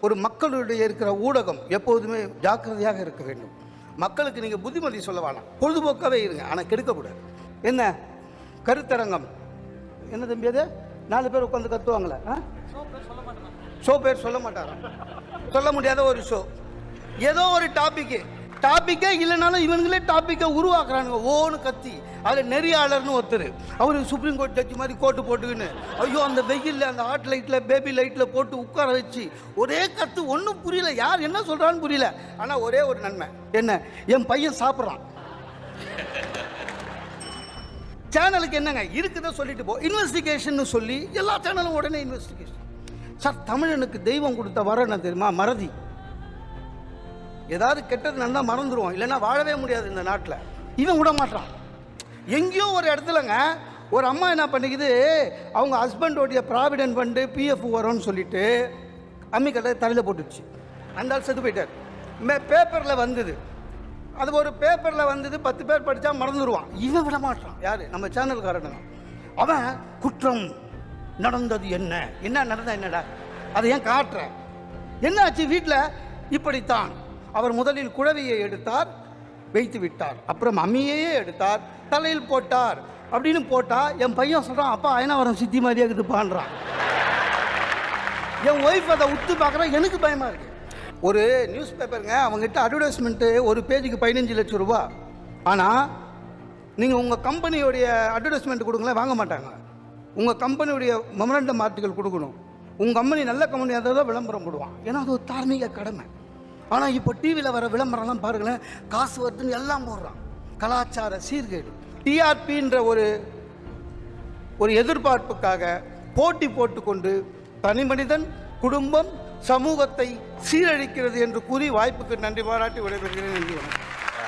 ஒரு மக்களுடைய இருக்கிற ஊடகம் எப்போதுமே ஜாக்கிரதையாக இருக்க வேண்டும். மக்களுக்கு நீங்கள் புத்திமதி சொல்ல வேணாம், பொழுதுபோக்காகவே இருங்க, ஆனால் கெடுக்கக்கூடாது. என்ன கருத்தரங்கம் என்ன தம்பி, அது 4 பேர் உட்காந்து கத்துவாங்களே, ஷோ பேர் சொல்ல மாட்டாராம், சொல்ல முடியாத ஒரு ஷோ. ஏதோ ஒரு டாப்பிக்கே இல்லைனாலும் இவங்களே டாப்பிக்கை உருவாக்குறானுங்க ஓன்னு கத்தி. அதில் நெறியாளர்னு ஒருத்தர், அவர் சுப்ரீம் கோர்ட் ஜட்ஜி மாதிரி கோட்டு போட்டுக்கின்னு ஐயோ அந்த வெயிலில் அந்த ஹாட் லைட்டில் பேபி லைட்டில் போட்டு உட்கார வச்சு ஒரே கத்து, ஒன்றும் புரியல, யார் என்ன சொல்கிறான்னு புரியல. ஆனால் ஒரே ஒரு நன்மை என்ன, என் பையன் சாப்பிட்றான். சேனலுக்கு என்னங்க இருக்குதோ சொல்லிட்டு போ, இன்வெஸ்டிகேஷன் சொல்லி எல்லா சேனலும் உடனே இன்வெஸ்டிகேஷன். சார் தமிழனுக்கு தெய்வம் கொடுத்த வரம் என்ன தெரியுமா? மறதி. ஏதாவது கெட்டது நடந்தா மறந்துடுவோம், இல்லைன்னா வாழவே முடியாது இந்த நாட்டில். இவன் விட மாட்டான். எங்கேயோ ஒரு இடத்துலங்க ஒரு அம்மா என்ன பண்ணிக்குது, அவங்க ஹஸ்பண்டோடைய ப்ராவிடென்ட் ஃபண்டு பிஎஃப் வரும்னு சொல்லிட்டு அம்மிக்கட்டை தலையில் போட்டுச்சு. அந்த ஆள் செத்து போயிட்டார். பேப்பரில் வந்தது, அது ஒரு பேப்பரில் வந்தது, 10 பேர் படித்தா மறந்துடுவான். இவன் விட மாட்டான். யார்? நம்ம சேனல்காரன். அவன் குற்றம் நடந்தது, என்ன நடந்தா என்னடா, அதை ஏன் காட்டுற, என்ன ஆச்சு வீட்டில், இப்படித்தான் அவர் முதலில் குழவியை எடுத்தார், வைத்து விட்டார், அப்புறம் அம்மியையே எடுத்தார், தலையில் போட்டார் அப்படின்னு போட்டா என் பையன் சொல்கிறான், அப்பா அயனாவரம் சித்தி மாதிரியே இருக்குதுப்பான்றான். என் ஒய்ஃப் அதை உத்து பார்க்குறேன், எனக்கு பயமாக இருக்கு. ஒரு நியூஸ் பேப்பருங்க, அவங்ககிட்ட அட்வர்டைஸ்மெண்ட்டு ஒரு பேஜுக்கு 15 லட்சம் ரூபா. ஆனால் நீங்கள் உங்கள் கம்பெனியோடைய அட்வர்டைஸ்மெண்ட் கொடுங்களேன், வாங்க மாட்டாங்க. உங்கள் கம்பெனியுடைய மெமரண்டம் ஆர்டிக்கல் கொடுக்கணும். உங்கள் கம்பெனி நல்ல கம்பெனியாக தான் விளம்பரம் போடுவான், ஏன்னா அது ஒரு தார்மீக கடமை. ஆனால் இப்போ டிவியில் வர விளம்பரம்லாம் பாருங்களேன், காசு வருதுன்னு எல்லாம் போடுறான். கலாச்சார சீர்கேடு. டிஆர்பின்ற ஒரு எதிர்பார்ப்புக்காக போட்டி போட்டுக்கொண்டு தனி மனிதன், குடும்பம், சமூகத்தை சீரழிக்கிறது என்று கூறி வாய்ப்புக்கு நன்றி பாராட்டி விடைபெறுகிறேன். நன்றி.